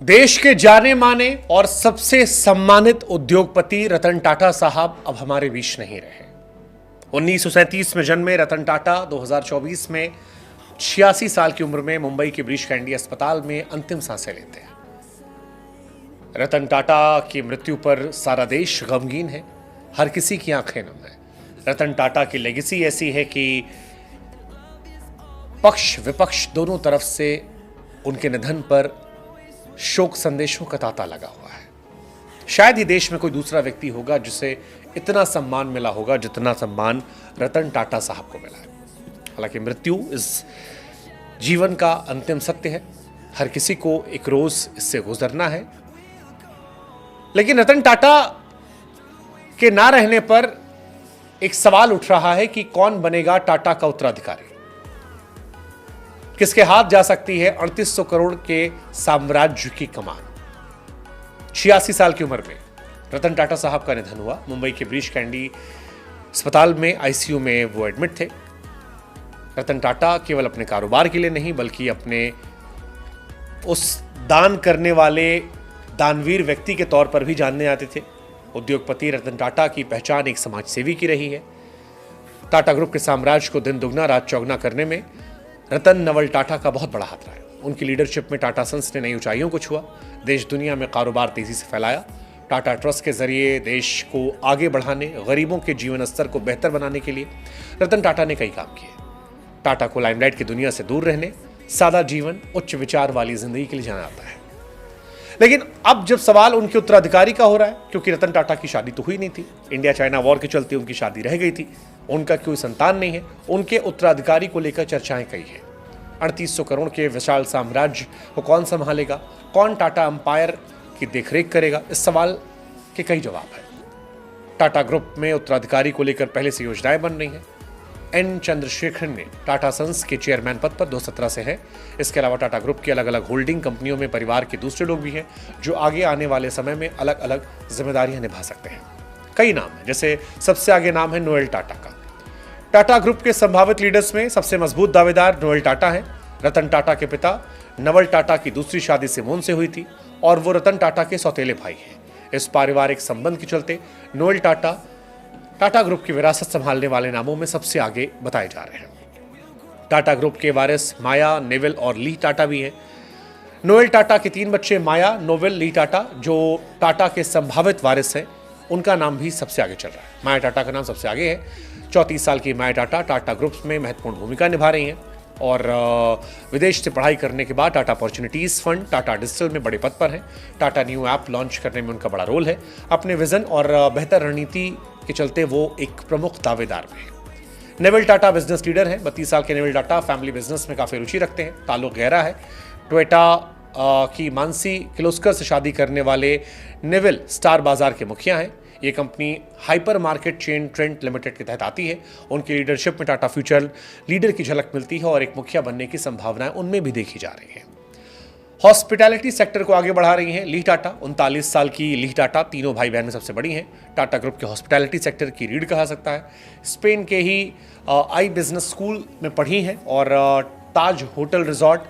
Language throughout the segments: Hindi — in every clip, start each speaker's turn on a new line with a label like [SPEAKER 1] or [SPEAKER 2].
[SPEAKER 1] देश के जाने माने और सबसे सम्मानित उद्योगपति रतन टाटा साहब अब हमारे बीच नहीं रहे। 1937 में जन्मे रतन टाटा 2024 में 86 साल की उम्र में मुंबई के ब्रीच कैंडी अस्पताल में अंतिम सांसें लेते हैं। रतन टाटा की मृत्यु पर सारा देश गमगीन है, हर किसी की आंखें नम है। रतन टाटा की लेगेसी ऐसी है कि पक्ष विपक्ष दोनों तरफ से उनके निधन पर शोक संदेशों का तांता लगा हुआ है। शायद ही देश में कोई दूसरा व्यक्ति होगा जिसे इतना सम्मान मिला होगा जितना सम्मान रतन टाटा साहब को मिला है। हालांकि मृत्यु इस जीवन का अंतिम सत्य है, हर किसी को एक रोज इससे गुजरना है। लेकिन रतन टाटा के ना रहने पर एक सवाल उठ रहा है कि कौन बनेगा टाटा का उत्तराधिकारी, किसके हाथ जा सकती है 3800 करोड़ के साम्राज्य की कमान। 86 साल की उम्र में रतन टाटा साहब का निधन हुआ। मुंबई के ब्रीच कैंडी अस्पताल में आईसीयू में वो एडमिट थे। रतन टाटा केवल अपने कारोबार के लिए नहीं बल्कि अपने उस दान करने वाले दानवीर व्यक्ति के तौर पर भी जानने आते थे। उद्योगपति रतन टाटा की पहचान एक समाज सेवी की रही है। टाटा ग्रुप के साम्राज्य को दिन दुगना रात चौगुना करने में रतन नवल टाटा का बहुत बड़ा हाथ रहा है। उनकी लीडरशिप में टाटा सन्स ने नई ऊंचाइयों को छुआ, देश दुनिया में कारोबार तेजी से फैलाया। टाटा ट्रस्ट के जरिए देश को आगे बढ़ाने, गरीबों के जीवन स्तर को बेहतर बनाने के लिए रतन टाटा ने कई काम किए। टाटा को लाइमलाइट की दुनिया से दूर रहने, सादा जीवन, उच्च विचार वाली जिंदगी के लिए जाना जाता है। लेकिन अब जब सवाल उनके उत्तराधिकारी का हो रहा है, क्योंकि रतन टाटा की शादी तो हुई नहीं थी, इंडिया चाइना वॉर के चलते उनकी शादी रह गई थी, उनका कोई संतान नहीं है, उनके उत्तराधिकारी को लेकर चर्चाएं कई हैं। 3800 करोड़ के विशाल साम्राज्य को कौन संभालेगा, कौन टाटा अंपायर की देखरेख करेगा, इस सवाल के कई जवाब हैं। टाटा ग्रुप में उत्तराधिकारी को लेकर पहले से योजनाएं बन रही हैं। एन चंद्रशेखरन ने टाटा सन्स के चेयरमैन पद पर 2017 से हैं। इसके अलावा टाटा ग्रुप की अलग अलग होल्डिंग कंपनियों में परिवार के दूसरे लोग भी हैं जो आगे आने वाले समय में अलग अलग जिम्मेदारियां निभा सकते हैं। कई नाम हैं, जैसे सबसे आगे नाम है नोएल टाटा का। टाटा ग्रुप के संभावित लीडर्स में सबसे मजबूत दावेदार नोएल टाटा है। रतन टाटा के पिता नवल टाटा की दूसरी शादी सिमोन से हुई थी और वो रतन टाटा के सौतेले भाई हैं। इस पारिवारिक संबंध के चलते नोएल टाटा टाटा ग्रुप की विरासत संभालने वाले नामों में सबसे आगे बताए जा रहे हैं। टाटा ग्रुप के वारिस माया, नेविल और ली टाटा भी हैं। नोएल टाटा के 3 बच्चे माया, नोवेल, ली टाटा जो टाटा के संभावित वारिस हैं, उनका नाम भी सबसे आगे चल रहा है। माया टाटा का नाम सबसे आगे है। 34 साल की माया टाटा टाटा ग्रुप में महत्वपूर्ण भूमिका निभा रही हैं और विदेश से पढ़ाई करने के बाद Tata opportunities fund, Tata digital में बड़े पद पर हैं। टाटा न्यू ऐप लॉन्च करने में उनका बड़ा रोल है। अपने विजन और बेहतर रणनीति के चलते वो एक प्रमुख दावेदार में है। नेविल टाटा बिजनेस लीडर हैं। 32 साल के नेविल टाटा फैमिली बिजनेस में काफ़ी रुचि रखते हैं, ताल्लुक गहरा है। टोयोटा की मानसी किर्लोस्कर से शादी करने वाले नेविल स्टार बाजार के मुखिया हैं। ये company hyper market chain trend limited के तहत आती है। उनकी लीडरशिप में टाटा फ्यूचर लीडर की झलक मिलती है और एक मुखिया बनने की संभावनाएं उनमें भी देखी जा रही हैं। हॉस्पिटैलिटी सेक्टर को आगे बढ़ा रही हैं ली टाटा। 39 साल की ली टाटा तीनों भाई बहन में सबसे बड़ी हैं। टाटा ग्रुप के हॉस्पिटैलिटी सेक्टर की रीढ़ कहा सकता है। स्पेन के ही आई बिजनेस स्कूल में पढ़ी हैं और ताज होटल रिजॉर्ट,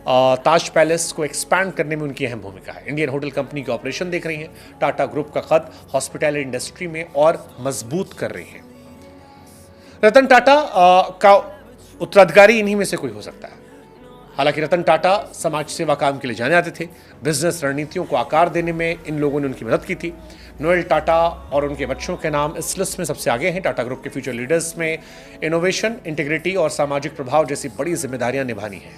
[SPEAKER 1] ताज पैलेस को एक्सपैंड करने में उनकी अहम भूमिका है। इंडियन होटल कंपनी के ऑपरेशन देख रही हैं। टाटा ग्रुप का कद हॉस्पिटैलिटी इंडस्ट्री में और मजबूत कर रही हैं। रतन टाटा का उत्तराधिकारी इन्हीं में से कोई हो सकता है। हालांकि रतन टाटा समाज सेवा काम के लिए जाने जाते थे। बिजनेस रणनीतियों को आकार देने में इन लोगों ने उनकी मदद की थी। नोएल टाटा और उनके बच्चों के नाम इस लिस्ट में सबसे आगे हैं। टाटा ग्रुप के फ्यूचर लीडर्स में इनोवेशन, इंटीग्रिटी और सामाजिक प्रभाव जैसी बड़ी जिम्मेदारियां निभानी है।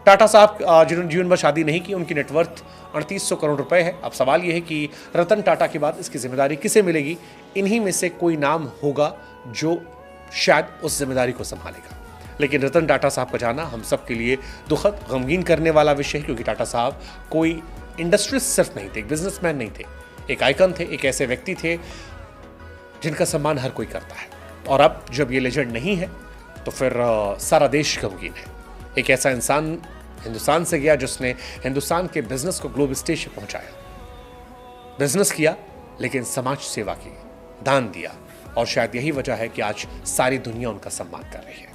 [SPEAKER 1] टाटा साहब जिन्होंने जीवन भर शादी नहीं की, उनकी नेटवर्थ 3800 करोड़ रुपए है। अब सवाल यह है कि रतन टाटा के बाद इसकी जिम्मेदारी किसे मिलेगी। इन्हीं में से कोई नाम होगा जो शायद उस जिम्मेदारी को संभालेगा। लेकिन रतन टाटा साहब का जाना हम सब के लिए दुखद, गमगीन करने वाला विषय है, क्योंकि टाटा साहब कोई इंडस्ट्रियलिस्ट सिर्फ नहीं थे, एक बिजनेसमैन नहीं थे, एक आइकन थे, एक ऐसे व्यक्ति थे जिनका सम्मान हर कोई करता है। और अब जब ये लेजेंड नहीं है तो फिर सारा देश गमगीन है। एक ऐसा इंसान हिंदुस्तान से गया जिसने हिंदुस्तान के बिजनेस को ग्लोबल स्टेज पर पहुंचाया। बिजनेस किया लेकिन समाज सेवा की, दान दिया, और शायद यही वजह है कि आज सारी दुनिया उनका सम्मान कर रही है।